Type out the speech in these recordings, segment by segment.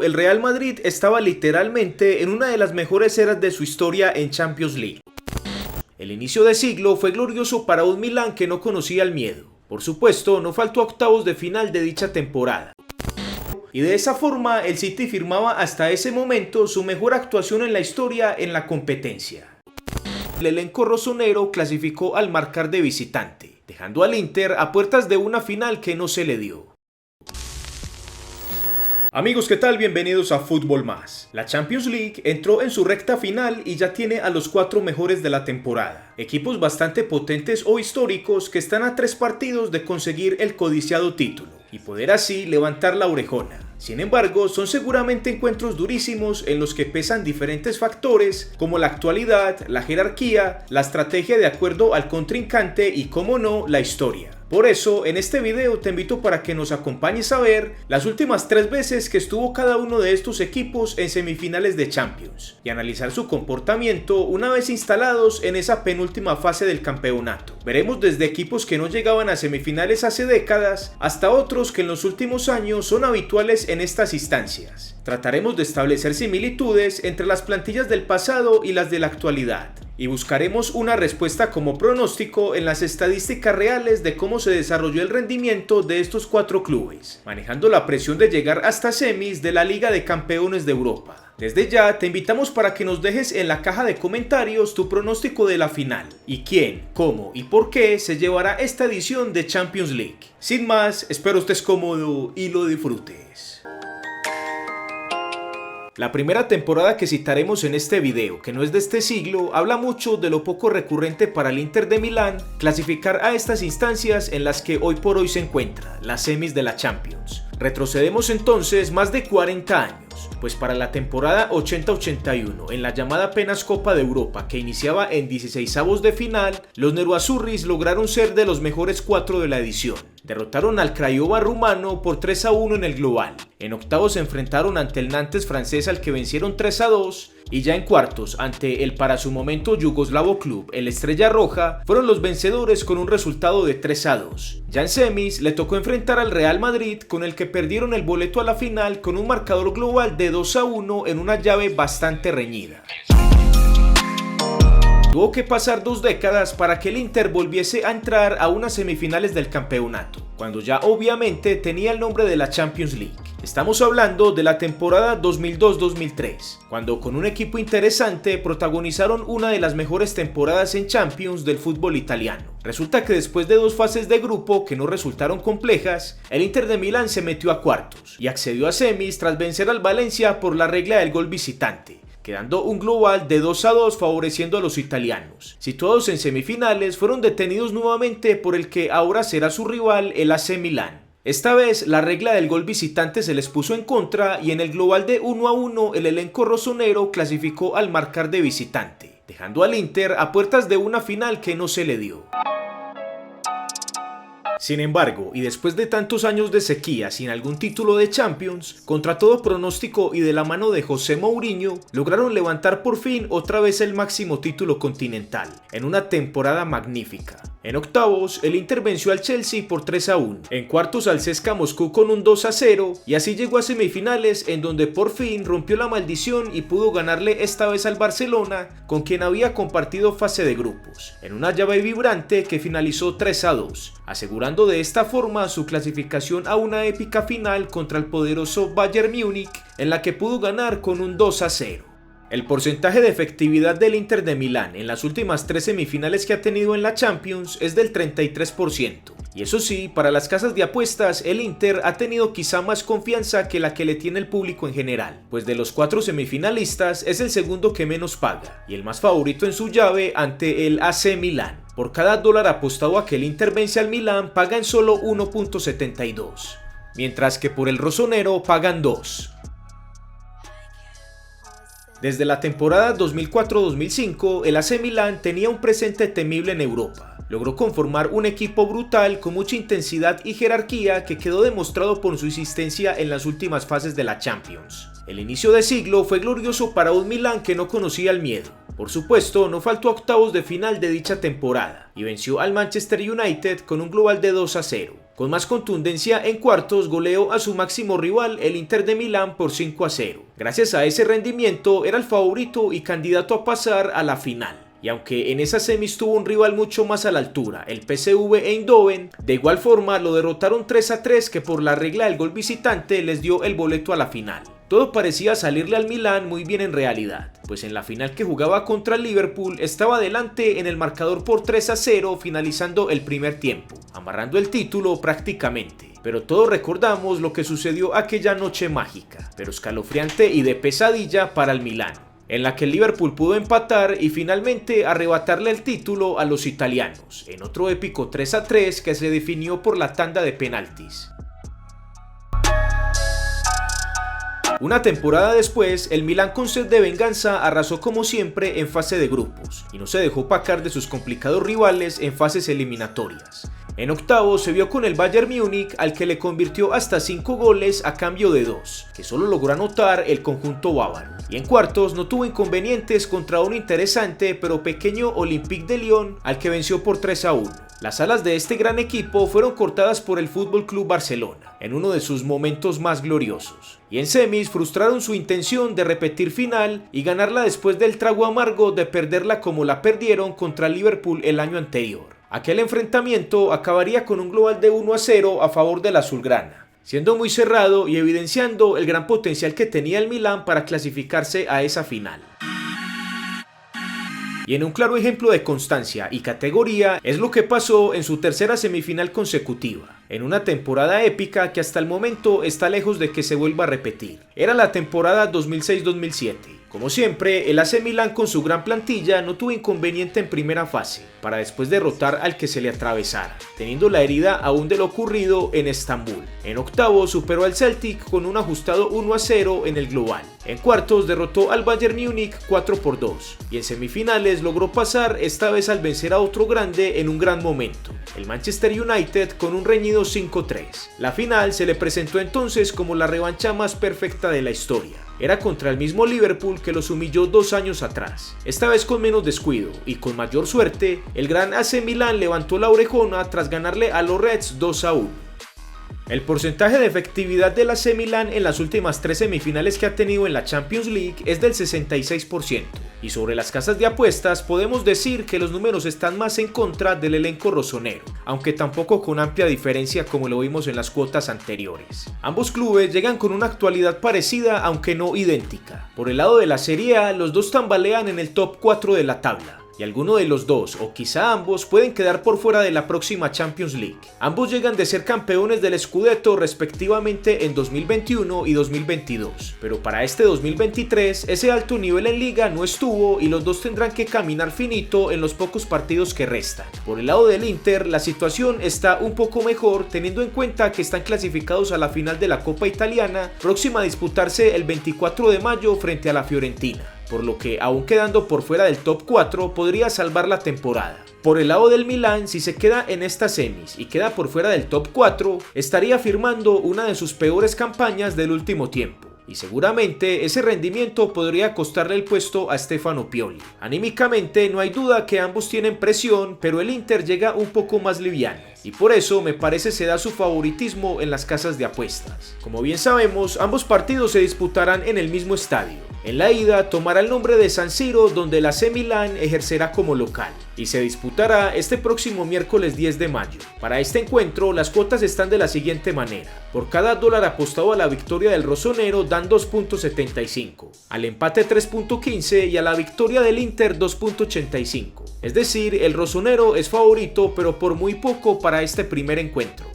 El Real Madrid estaba literalmente en una de las mejores eras de su historia en Champions League. El inicio de siglo fue glorioso para un Milán que no conocía el miedo. Por supuesto, no faltó a octavos de final de dicha temporada. Y de esa forma, el City firmaba hasta ese momento su mejor actuación en la historia en la competencia. El elenco rosonero clasificó al marcar de visitante, dejando al Inter a puertas de una final que no se le dio. Amigos, ¿qué tal? Bienvenidos a Fútbol Más. La Champions League entró en su recta final y ya tiene a los 4 mejores de la temporada. Equipos bastante potentes o históricos que están a 3 partidos de conseguir el codiciado título y poder así levantar la orejona. Sin embargo, son seguramente encuentros durísimos en los que pesan diferentes factores como la actualidad, la jerarquía, la estrategia de acuerdo al contrincante y, como no, la historia. Por eso, en este video te invito para que nos acompañes a ver las últimas 3 veces que estuvo cada uno de estos equipos en semifinales de Champions y analizar su comportamiento una vez instalados en esa penúltima fase del campeonato. Veremos desde equipos que no llegaban a semifinales hace décadas hasta otros que en los últimos años son habituales en estas instancias. Trataremos de establecer similitudes entre las plantillas del pasado y las de la actualidad. Y buscaremos una respuesta como pronóstico en las estadísticas reales de cómo se desarrolló el rendimiento de estos 4 clubes, manejando la presión de llegar hasta semis de la Liga de Campeones de Europa. Desde ya te invitamos para que nos dejes en la caja de comentarios tu pronóstico de la final y quién, cómo y por qué se llevará esta edición de Champions League. Sin más, espero estés cómodo y lo disfrutes. La primera temporada que citaremos en este video, que no es de este siglo, habla mucho de lo poco recurrente para el Inter de Milán clasificar a estas instancias en las que hoy por hoy se encuentra, las semis de la Champions. Retrocedemos entonces más de 40 años, pues para la temporada 80-81, en la llamada apenas Copa de Europa que iniciaba en 16avos de final, los Nerazzurris lograron ser de los mejores 4 de la edición. Derrotaron al Craiova rumano por 3-1 en el global. En octavos se enfrentaron ante el Nantes francés al que vencieron 3-2 y ya en cuartos ante el para su momento yugoslavo club, el Estrella Roja, fueron los vencedores con un resultado de 3-2. Ya en semis le tocó enfrentar al Real Madrid con el que perdieron el boleto a la final con un marcador global de 2-1 en una llave bastante reñida. Tuvo que pasar 2 décadas para que el Inter volviese a entrar a unas semifinales del campeonato, cuando ya obviamente tenía el nombre de la Champions League. Estamos hablando de la temporada 2002-2003, cuando con un equipo interesante protagonizaron una de las mejores temporadas en Champions del fútbol italiano. Resulta que después de 2 fases de grupo que no resultaron complejas, el Inter de Milán se metió a cuartos y accedió a semis tras vencer al Valencia por la regla del gol visitante, quedando un global de 2-2 favoreciendo a los italianos. Situados en semifinales, fueron detenidos nuevamente por el que ahora será su rival, el AC Milán. Esta vez la regla del gol visitante se les puso en contra y en el global de 1-1 el elenco rosonero clasificó al marcar de visitante, dejando al Inter a puertas de una final que no se le dio. Sin embargo, y después de tantos años de sequía sin algún título de Champions, contra todo pronóstico y de la mano de José Mourinho, lograron levantar por fin otra vez el máximo título continental, en una temporada magnífica. En octavos, el Inter venció al Chelsea por 3-1, en cuartos al CSKA Moscú con un 2-0 y así llegó a semifinales en donde por fin rompió la maldición y pudo ganarle esta vez al Barcelona, con quien había compartido fase de grupos, en una llave vibrante que finalizó 3-2, asegurando de esta forma su clasificación a una épica final contra el poderoso Bayern Múnich, en la que pudo ganar con un 2-0. El porcentaje de efectividad del Inter de Milán en las últimas 3 semifinales que ha tenido en la Champions es del 33%. Y eso sí, para las casas de apuestas, el Inter ha tenido quizá más confianza que la que le tiene el público en general, pues de los 4 semifinalistas es el segundo que menos paga, y el más favorito en su llave ante el AC Milán. Por cada dólar apostado a que el Inter vence al Milán, pagan solo 1.72, mientras que por el rosonero pagan 2. Desde la temporada 2004-2005, el AC Milán tenía un presente temible en Europa. Logró conformar un equipo brutal con mucha intensidad y jerarquía que quedó demostrado por su insistencia en las últimas fases de la Champions. El inicio de siglo fue glorioso para un Milán que no conocía el miedo. Por supuesto, no faltó a octavos de final de dicha temporada y venció al Manchester United con un global de 2-0. Con más contundencia en cuartos goleó a su máximo rival, el Inter de Milán, por 5-0. Gracias a ese rendimiento era el favorito y candidato a pasar a la final. Y aunque en esa semis tuvo un rival mucho más a la altura, el PSV Eindhoven, de igual forma lo derrotaron 3-3, que por la regla del gol visitante les dio el boleto a la final. Todo parecía salirle al Milán muy bien en realidad, pues en la final que jugaba contra el Liverpool estaba adelante en el marcador por 3-0 finalizando el primer tiempo, amarrando el título prácticamente. Pero todos recordamos lo que sucedió aquella noche mágica, pero escalofriante y de pesadilla para el Milán, en la que el Liverpool pudo empatar y finalmente arrebatarle el título a los italianos, en otro épico 3-3 que se definió por la tanda de penaltis. Una temporada después, el Milán con sed de venganza arrasó como siempre en fase de grupos y no se dejó opacar de sus complicados rivales en fases eliminatorias. En octavos se vio con el Bayern Múnich, al que le convirtió hasta 5 goles a cambio de 2, que solo logró anotar el conjunto bávaro. Y en cuartos no tuvo inconvenientes contra un interesante pero pequeño Olympique de Lyon, al que venció por 3-1. Las alas de este gran equipo fueron cortadas por el FC Barcelona, en uno de sus momentos más gloriosos. Y en semis frustraron su intención de repetir final y ganarla después del trago amargo de perderla como la perdieron contra el Liverpool el año anterior. Aquel enfrentamiento acabaría con un global de 1-0 a favor del azulgrana, siendo muy cerrado y evidenciando el gran potencial que tenía el Milán para clasificarse a esa final. Y en un claro ejemplo de constancia y categoría es lo que pasó en su tercera semifinal consecutiva, en una temporada épica que hasta el momento está lejos de que se vuelva a repetir. Era la temporada 2006-2007. Como siempre, el AC Milán con su gran plantilla no tuvo inconveniente en primera fase, para después derrotar al que se le atravesara, teniendo la herida aún de lo ocurrido en Estambul. En octavos superó al Celtic con un ajustado 1-0 en el global. En cuartos derrotó al Bayern Múnich 4-2 y en semifinales logró pasar esta vez al vencer a otro grande en un gran momento, el Manchester United, con un reñido 5-3. La final se le presentó entonces como la revancha más perfecta de la historia. Era contra el mismo Liverpool que los humilló 2 años atrás. Esta vez con menos descuido y con mayor suerte, el gran AC Milán levantó la orejona tras ganarle a los Reds 2-1. El porcentaje de efectividad del AC Milán en las últimas 3 semifinales que ha tenido en la Champions League es del 66%. Y sobre las casas de apuestas podemos decir que los números están más en contra del elenco rosonero, aunque tampoco con amplia diferencia como lo vimos en las cuotas anteriores. Ambos clubes llegan con una actualidad parecida aunque no idéntica. Por el lado de la Serie A, los dos tambalean en el top 4 de la tabla, y alguno de los dos, o quizá ambos, pueden quedar por fuera de la próxima Champions League. Ambos llegan de ser campeones del Scudetto respectivamente en 2021 y 2022, pero para este 2023 ese alto nivel en liga no estuvo y los dos tendrán que caminar finito en los pocos partidos que restan. Por el lado del Inter, la situación está un poco mejor teniendo en cuenta que están clasificados a la final de la Copa Italiana, próxima a disputarse el 24 de mayo frente a la Fiorentina, por lo que aún quedando por fuera del top 4 podría salvar la temporada. Por el lado del Milán, si se queda en estas semis y queda por fuera del top 4, estaría firmando una de sus peores campañas del último tiempo. Y seguramente ese rendimiento podría costarle el puesto a Stefano Pioli. Anímicamente no hay duda que ambos tienen presión, pero el Inter llega un poco más liviano, y por eso me parece se da su favoritismo en las casas de apuestas. Como bien sabemos, ambos partidos se disputarán en el mismo estadio. En la ida tomará el nombre de San Siro, donde el AC Milán ejercerá como local, y se disputará este próximo miércoles 10 de mayo. Para este encuentro, las cuotas están de la siguiente manera: por cada dólar apostado a la victoria del rosonero dan 2.75, al empate 3.15 y a la victoria del Inter 2.85. Es decir, el rosonero es favorito, pero por muy poco para este primer encuentro.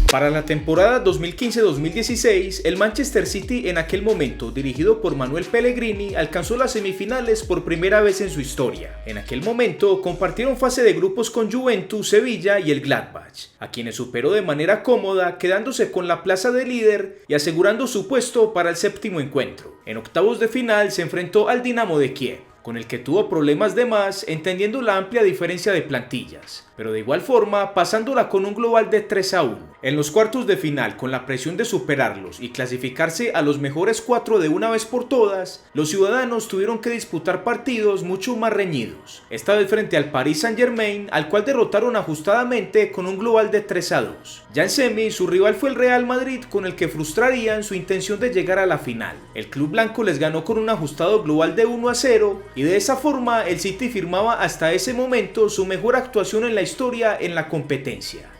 Para la temporada 2015-2016, el Manchester City, en aquel momento dirigido por Manuel Pellegrini, alcanzó las semifinales por primera vez en su historia. En aquel momento compartieron fase de grupos con Juventus, Sevilla y el Gladbach, a quienes superó de manera cómoda, quedándose con la plaza de líder y asegurando su puesto para el séptimo encuentro. En octavos de final se enfrentó al Dinamo de Kiev, con el que tuvo problemas de más, entendiendo la amplia diferencia de plantillas. pero de igual forma pasándola con un global de 3-1. En los cuartos de final, con la presión de superarlos y clasificarse a los mejores 4 de una vez por todas, los ciudadanos tuvieron que disputar partidos mucho más reñidos, esta vez frente al Paris Saint-Germain, al cual derrotaron ajustadamente con un global de 3-2. Ya en semi, su rival fue el Real Madrid, con el que frustrarían su intención de llegar a la final. El club blanco les ganó con un ajustado global de 1-0 y de esa forma el City firmaba hasta ese momento su mejor actuación en la historia en la competencia.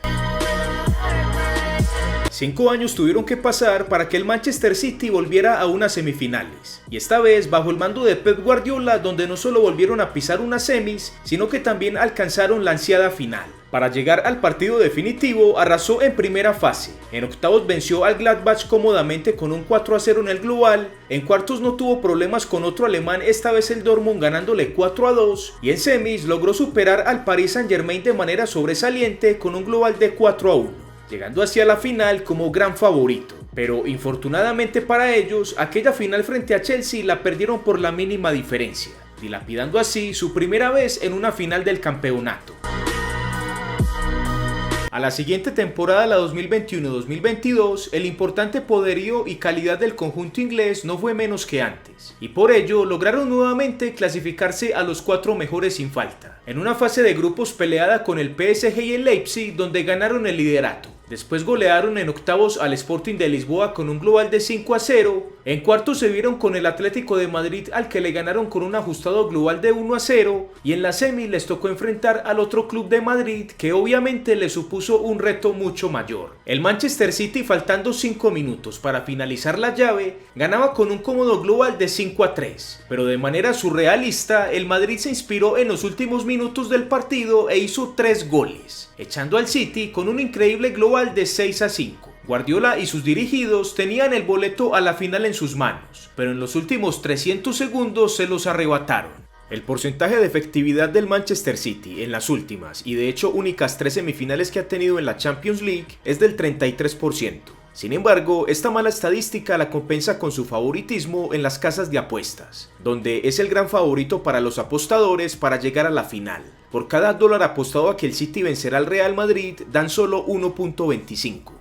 5 años tuvieron que pasar para que el Manchester City volviera a unas semifinales, y esta vez bajo el mando de Pep Guardiola, donde no solo volvieron a pisar unas semis, sino que también alcanzaron la ansiada final. Para llegar al partido definitivo, arrasó en primera fase. En octavos venció al Gladbach cómodamente con un 4-0 en el global. En cuartos no tuvo problemas con otro alemán, esta vez el Dortmund, ganándole 4-2. Y en semis logró superar al Paris Saint-Germain de manera sobresaliente con un global de 4-1, llegando hacia la final como gran favorito. Pero infortunadamente para ellos, aquella final frente a Chelsea la perdieron por la mínima diferencia, dilapidando así su primera vez en una final del campeonato. A la siguiente temporada, la 2021-2022, el importante poderío y calidad del conjunto inglés no fue menos que antes, y por ello lograron nuevamente clasificarse a los 4 mejores sin falta, en una fase de grupos peleada con el PSG y el Leipzig, donde ganaron el liderato. Después golearon en octavos al Sporting de Lisboa con un global de 5-0, en cuartos se vieron con el Atlético de Madrid, al que le ganaron con un ajustado global de 1-0, y en la semi les tocó enfrentar al otro club de Madrid, que obviamente les supuso un reto mucho mayor. El Manchester City, faltando 5 minutos para finalizar la llave, ganaba con un cómodo global de 5-3, pero de manera surrealista el Madrid se inspiró en los últimos minutos del partido e hizo 3 goles, echando al City con un increíble global de 6-5. Guardiola y sus dirigidos tenían el boleto a la final en sus manos, pero en los últimos 300 segundos se los arrebataron. El porcentaje de efectividad del Manchester City en las últimas y de hecho únicas 3 semifinales que ha tenido en la Champions League es del 33%. Sin embargo, esta mala estadística la compensa con su favoritismo en las casas de apuestas, donde es el gran favorito para los apostadores para llegar a la final. Por cada dólar apostado a que el City vencerá al Real Madrid, dan solo 1.25.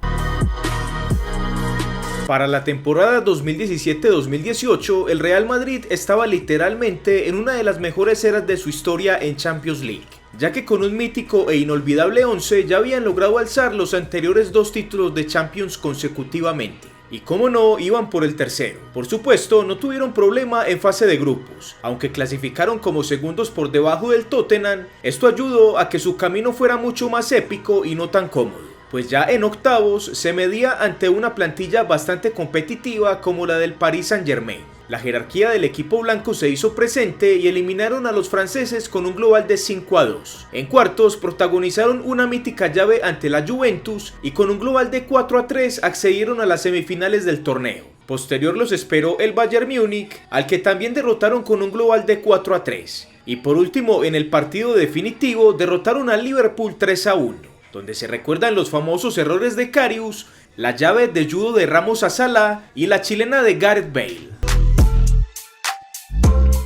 Para la temporada 2017-2018, el Real Madrid estaba literalmente en una de las mejores eras de su historia en Champions League, ya que con un mítico e inolvidable 11 ya habían logrado alzar los anteriores 2 títulos de Champions consecutivamente. Y como no, iban por el tercero. Por supuesto, no tuvieron problema en fase de grupos, aunque clasificaron como segundos por debajo del Tottenham. Esto ayudó a que su camino fuera mucho más épico y no tan cómodo, pues ya en octavos se medía ante una plantilla bastante competitiva como la del Paris Saint-Germain. La jerarquía del equipo blanco se hizo presente y eliminaron a los franceses con un global de 5-2. En cuartos protagonizaron una mítica llave ante la Juventus y con un global de 4-3 accedieron a las semifinales del torneo. Posterior los esperó el Bayern Múnich, al que también derrotaron con un global de 4-3. Y por último, en el partido definitivo derrotaron al Liverpool 3-1, donde se recuerdan los famosos errores de Karius, la llave de judo de Ramos a Salah y la chilena de Gareth Bale.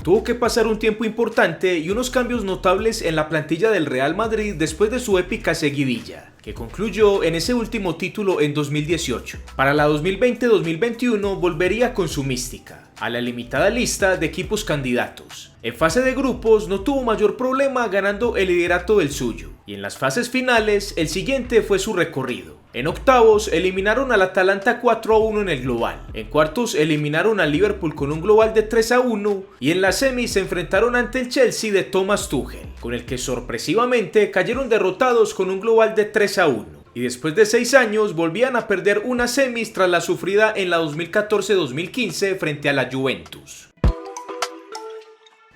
Tuvo que pasar un tiempo importante y unos cambios notables en la plantilla del Real Madrid después de su épica seguidilla, que concluyó en ese último título en 2018. Para la 2020-2021 volvería con su mística, a la limitada lista de equipos candidatos. En fase de grupos no tuvo mayor problema ganando el liderato del suyo, y en las fases finales el siguiente fue su recorrido. En octavos eliminaron al Atalanta 4-1 en el global, en cuartos eliminaron al Liverpool con un global de 3-1 y en la semi se enfrentaron ante el Chelsea de Thomas Tuchel, con el que sorpresivamente cayeron derrotados con un global de 3-1. Y después de 6 años volvían a perder una semis tras la sufrida en la 2014-2015 frente a la Juventus.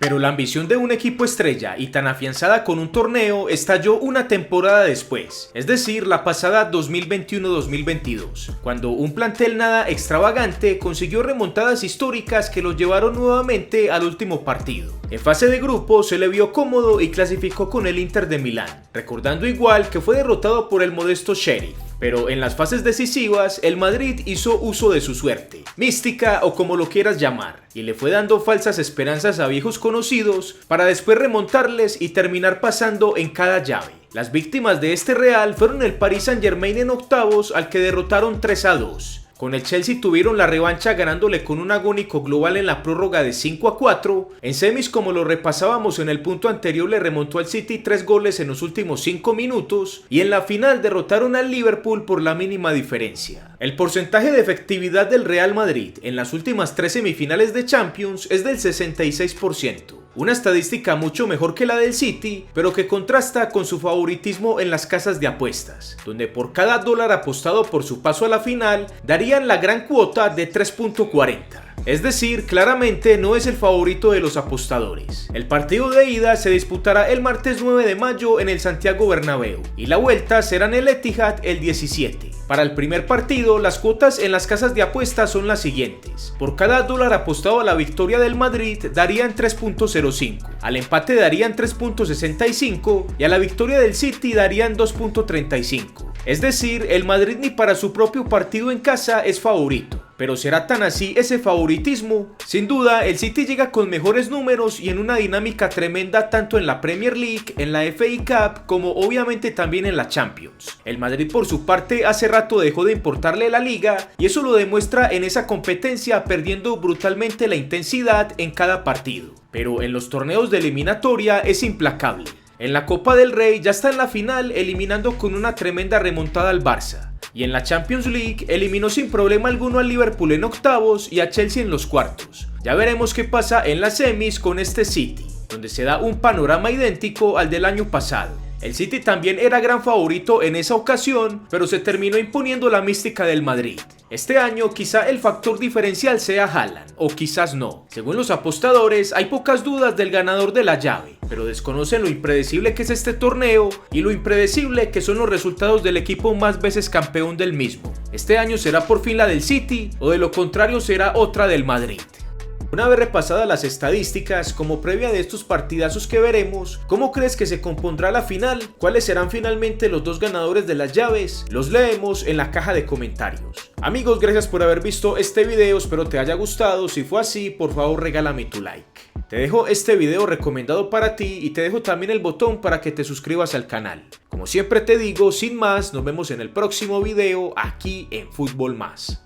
Pero la ambición de un equipo estrella y tan afianzada con un torneo estalló una temporada después, es decir, la pasada 2021-2022, cuando un plantel nada extravagante consiguió remontadas históricas que los llevaron nuevamente al último partido. En fase de grupo se le vio cómodo y clasificó con el Inter de Milán, recordando igual que fue derrotado por el modesto Sheriff. Pero en las fases decisivas, el Madrid hizo uso de su suerte, mística o como lo quieras llamar, y le fue dando falsas esperanzas a viejos conocidos para después remontarles y terminar pasando en cada llave. Las víctimas de este Real fueron el Paris Saint-Germain en octavos, al que derrotaron 3-2. Con el Chelsea tuvieron la revancha ganándole con un agónico global en la prórroga de 5-4. En semis, como lo repasábamos en el punto anterior, le remontó al City 3 goles en los últimos 5 minutos. Y en la final derrotaron al Liverpool por la mínima diferencia. El porcentaje de efectividad del Real Madrid en las últimas 3 semifinales de Champions es del 66%. Una estadística mucho mejor que la del City, pero que contrasta con su favoritismo en las casas de apuestas, donde por cada dólar apostado por su paso a la final, darían la gran cuota de 3.40. Es decir, claramente no es el favorito de los apostadores. El partido de ida se disputará el martes 9 de mayo en el Santiago Bernabéu y la vuelta será en el Etihad el 17. Para el primer partido, las cuotas en las casas de apuestas son las siguientes. Por cada dólar apostado a la victoria del Madrid darían 3.05, al empate darían 3.65 y a la victoria del City darían 2.35. Es decir, el Madrid ni para su propio partido en casa es favorito. Pero ¿será tan así ese favoritismo? Sin duda, el City llega con mejores números y en una dinámica tremenda tanto en la Premier League, en la FA Cup, como obviamente también en la Champions. El Madrid por su parte hace rato dejó de importarle la liga y eso lo demuestra en esa competencia, perdiendo brutalmente la intensidad en cada partido. Pero en los torneos de eliminatoria es implacable. En la Copa del Rey ya está en la final, eliminando con una tremenda remontada al Barça. Y en la Champions League eliminó sin problema alguno al Liverpool en octavos y a Chelsea en los cuartos. Ya veremos qué pasa en las semis con este City, donde se da un panorama idéntico al del año pasado. El City también era gran favorito en esa ocasión, pero se terminó imponiendo la mística del Madrid. Este año quizá el factor diferencial sea Haaland, o quizás no. Según los apostadores, hay pocas dudas del ganador de la llave, pero desconocen lo impredecible que es este torneo y lo impredecible que son los resultados del equipo más veces campeón del mismo. Este año será por fin la del City, o de lo contrario será otra del Madrid. Una vez repasadas las estadísticas, como previa de estos partidazos que veremos, ¿cómo crees que se compondrá la final? ¿Cuáles serán finalmente los dos ganadores de las llaves? Los leemos en la caja de comentarios. Amigos, gracias por haber visto este video, espero te haya gustado. Si fue así, por favor regálame tu like. Te dejo este video recomendado para ti y te dejo también el botón para que te suscribas al canal. Como siempre te digo, sin más, nos vemos en el próximo video aquí en Fútbol Más.